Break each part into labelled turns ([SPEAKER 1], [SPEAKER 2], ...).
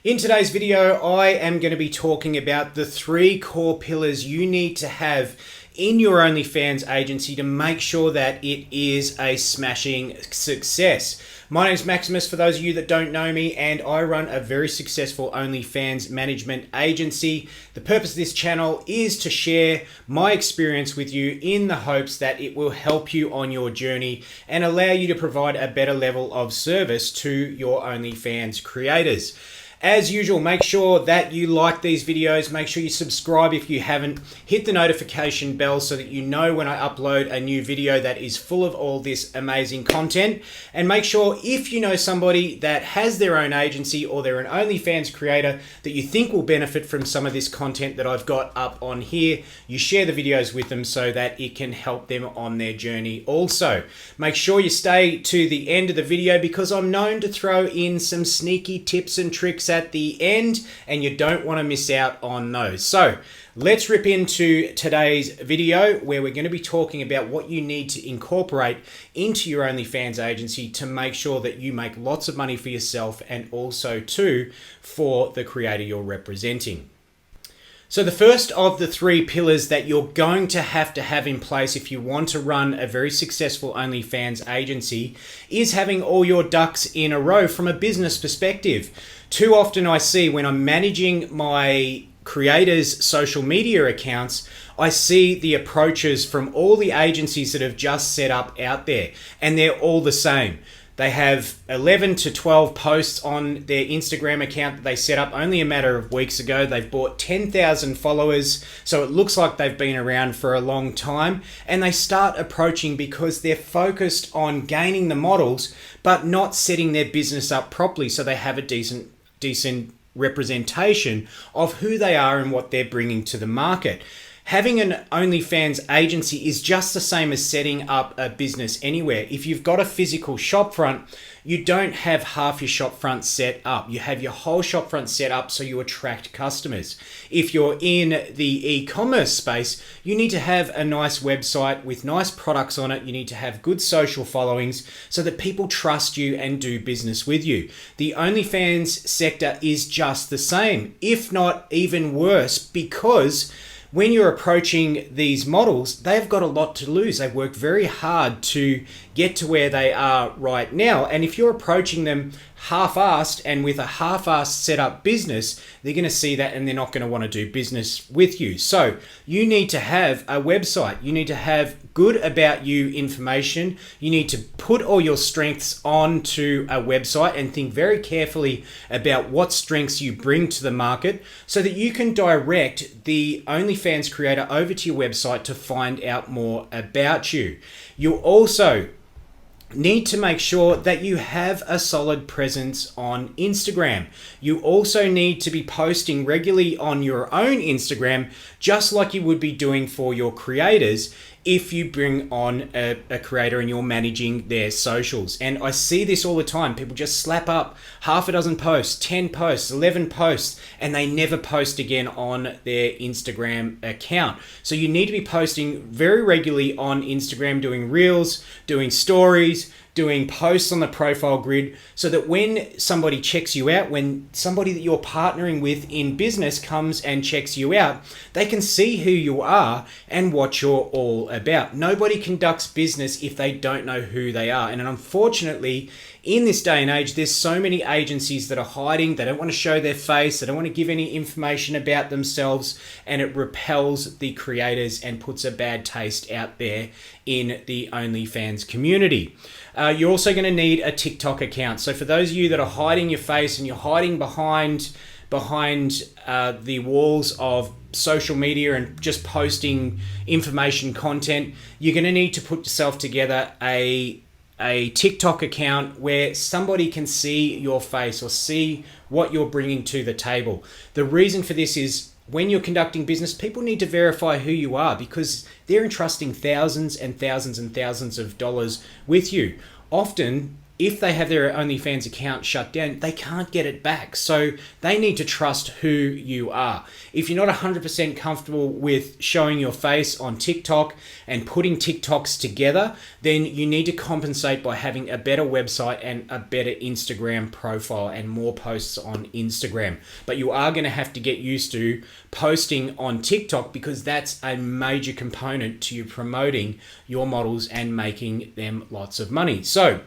[SPEAKER 1] In today's video, I am going to be talking about the 3 core pillars you need to have in your OnlyFans agency to make sure that it is a smashing success. My name is Maximus, for those of you that don't know me, and I run a very successful OnlyFans management agency. The purpose of this channel is to share my experience with you in the hopes that it will help you on your journey and allow you to provide a better level of service to your OnlyFans creators. As usual, make sure that you like these videos, make sure you subscribe if you haven't, hit the notification bell so that you know when I upload a new video that is full of all this amazing content, and make sure if you know somebody that has their own agency or they're an OnlyFans creator that you think will benefit from some of this content that I've got up on here, you share the videos with them so that it can help them on their journey also. Make sure you stay to the end of the video because I'm known to throw in some sneaky tips and tricks at the end, and you don't want to miss out on those. So let's rip into today's video where we're going to be talking about what you need to incorporate into your OnlyFans agency to make sure that you make lots of money for yourself and also too for the creator you're representing. So the first of the 3 pillars that you're going to have in place if you want to run a very successful OnlyFans agency is having all your ducks in a row from a business perspective. Too often I see when I'm managing my creators' social media accounts, I see the approaches from all the agencies that have just set up out there, and they're all the same. They have 11 to 12 posts on their Instagram account that they set up only a matter of weeks ago. They've bought 10,000 followers, so it looks like they've been around for a long time. And they start approaching because they're focused on gaining the models, but not setting their business up properly so they have a decent representation of who they are and what they're bringing to the market. Having an OnlyFans agency is just the same as setting up a business anywhere. If you've got a physical shopfront, you don't have half your shopfront set up. You have your whole shopfront set up so you attract customers. If you're in the e-commerce space, you need to have a nice website with nice products on it. You need to have good social followings so that people trust you and do business with you. The OnlyFans sector is just the same, if not even worse, because when you're approaching these models, they've got a lot to lose. They've worked very hard to get to where they are right now. And if you're approaching them half-assed and with a half-assed set up business, they're going to see that and they're not going to want to do business with you. So you need to have a website. You need to have good about you information. You need to put all your strengths onto a website and think very carefully about what strengths you bring to the market so that you can direct the OnlyFans creator over to your website to find out more about you. You also need to make sure that you have a solid presence on Instagram. You also need to be posting regularly on your own Instagram, just like you would be doing for your creators if you bring on a creator and you're managing their socials. And I see this all the time. People just slap up half a dozen posts, 10 posts, 11 posts, and they never post again on their Instagram account. So you need to be posting very regularly on Instagram, doing reels, doing stories, doing posts on the profile grid, so that when somebody checks you out, when somebody that you're partnering with in business comes and checks you out, they can see who you are and what you're all about. Nobody conducts business if they don't know who they are. And unfortunately, in this day and age, there's so many agencies that are hiding. They don't want to show their face. They don't want to give any information about themselves, and it repels the creators and puts a bad taste out there in the OnlyFans community. You're also going to need a TikTok account. So for those of you that are hiding your face and you're hiding behind the walls of social media and just posting information content, you're going to need to put yourself together a TikTok account where somebody can see your face or see what you're bringing to the table. The reason for this is when you're conducting business, people need to verify who you are because they're entrusting thousands and thousands and thousands of dollars with you. Often if they have their OnlyFans account shut down, they can't get it back. So they need to trust who you are. If you're not 100% comfortable with showing your face on TikTok and putting TikToks together, then you need to compensate by having a better website and a better Instagram profile and more posts on Instagram. But you are going to have to get used to posting on TikTok, because that's a major component to you promoting your models and making them lots of money. So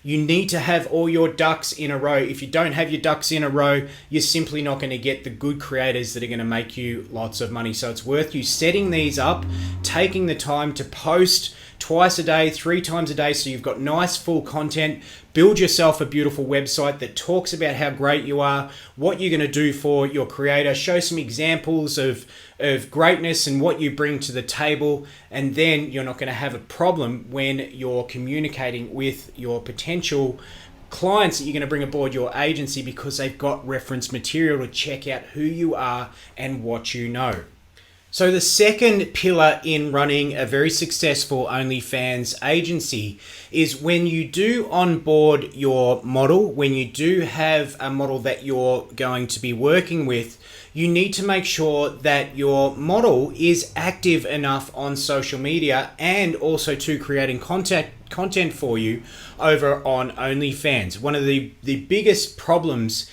[SPEAKER 1] you need to have all your ducks in a row. If you don't have your ducks in a row, you're simply not going to get the good creators that are going to make you lots of money. So it's worth you setting these up, taking the time to post twice a day, 3 times a day, so you've got nice full content. Build yourself a beautiful website that talks about how great you are, what you're going to do for your creator, show some examples of greatness and what you bring to the table, and then you're not going to have a problem when you're communicating with your potential clients that you're going to bring aboard your agency, because they've got reference material to check out who you are and what you know. So the second pillar in running a very successful OnlyFans agency is when you do onboard your model, when you do have a model that you're going to be working with, you need to make sure that your model is active enough on social media and also to creating content for you over on OnlyFans. One of the biggest problems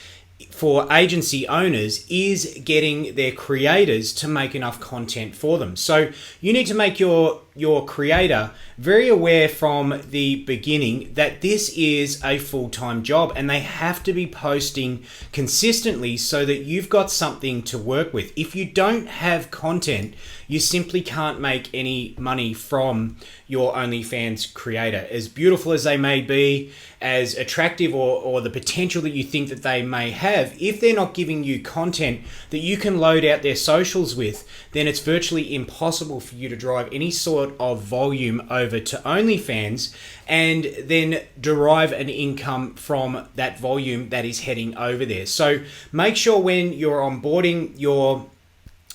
[SPEAKER 1] for agency owners is getting their creators to make enough content for them. So you need to make your creator very aware from the beginning that this is a full-time job, and they have to be posting consistently so that you've got something to work with. If you don't have content, you simply can't make any money from your OnlyFans creator. As beautiful as they may be, as attractive or the potential that you think that they may have, if they're not giving you content that you can load out their socials with, then it's virtually impossible for you to drive any sort of volume over to OnlyFans and then derive an income from that volume that is heading over there. So make sure when you're onboarding your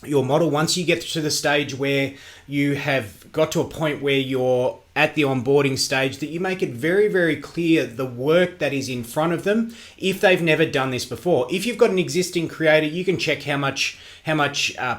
[SPEAKER 1] model, once you get to the stage where you have got to a point where you're at the onboarding stage, that you make it very, very clear the work that is in front of them if they've never done this before. If you've got an existing creator, you can check how much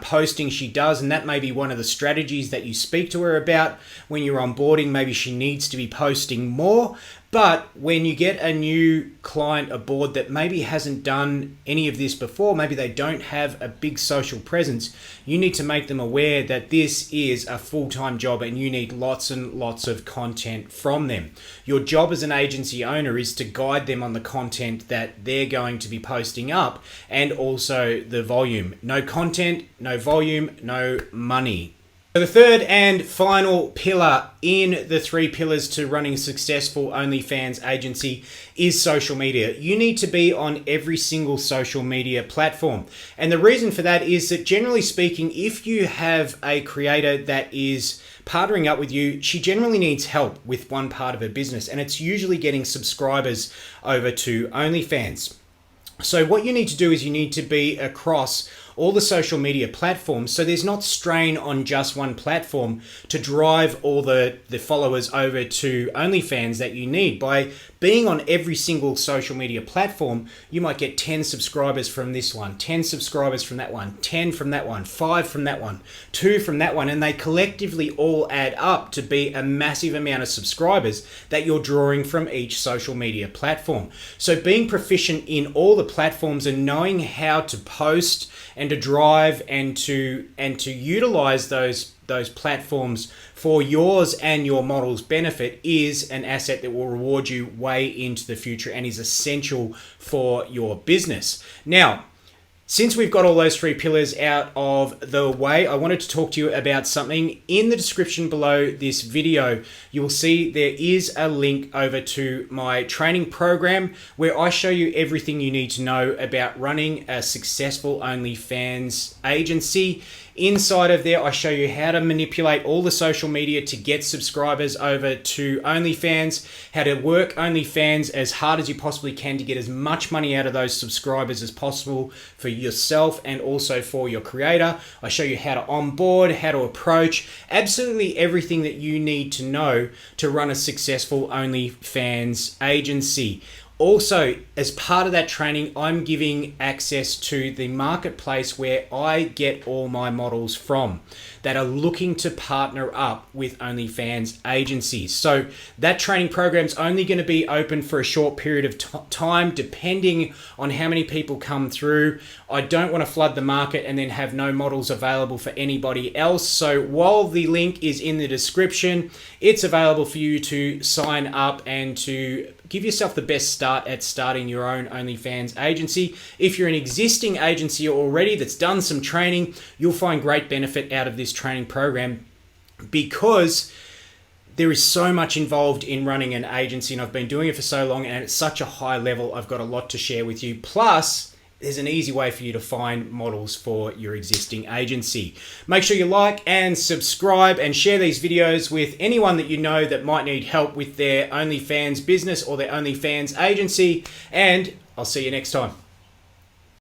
[SPEAKER 1] posting she does, and that may be one of the strategies that you speak to her about when you're onboarding. Maybe she needs to be posting more. But when you get a new client aboard that maybe hasn't done any of this before, maybe they don't have a big social presence, you need to make them aware that this is a full-time job and you need lots and lots of content from them. Your job as an agency owner is to guide them on the content that they're going to be posting up, and also the volume. No content, no volume, no money. So the third and final pillar in the 3 pillars to running a successful OnlyFans agency is social media. You need to be on every single social media platform. And the reason for that is that, generally speaking, if you have a creator that is partnering up with you, she generally needs help with one part of her business, and it's usually getting subscribers over to OnlyFans. So what you need to do is you need to be across all the social media platforms, so there's not strain on just one platform to drive all the followers over to OnlyFans that you need. By being on every single social media platform, you might get 10 subscribers from this one, 10 subscribers from that one, 10 from that one, 5 from that one, 2 from that one, and they collectively all add up to be a massive amount of subscribers that you're drawing from each social media platform. So being proficient in all the platforms and knowing how to post and to drive and to utilize those platforms for yours and your model's benefit is an asset that will reward you way into the future and is essential for your business. Now, since we've got all those 3 pillars out of the way, I wanted to talk to you about something. In the description below this video, you will see there is a link over to my training program where I show you everything you need to know about running a successful OnlyFans agency. Inside of there, I show you how to manipulate all the social media to get subscribers over to OnlyFans, how to work OnlyFans as hard as you possibly can to get as much money out of those subscribers as possible for yourself and also for your creator. I show you how to onboard, how to approach, absolutely everything that you need to know to run a successful OnlyFans agency. Also, as part of that training, I'm giving access to the marketplace where I get all my models from that are looking to partner up with OnlyFans agencies. So that training program is only going to be open for a short period of time, depending on how many people come through. I don't want to flood the market and then have no models available for anybody else. So while the link is in the description, it's available for you to sign up and to give yourself the best start at starting your own OnlyFans agency. If you're an existing agency already that's done some training, you'll find great benefit out of this training program because there is so much involved in running an agency, and I've been doing it for so long and at such a high level, I've got a lot to share with you. Plus, there's an easy way for you to find models for your existing agency. Make sure you like and subscribe and share these videos with anyone that you know that might need help with their OnlyFans business or their OnlyFans agency. And I'll see you next time.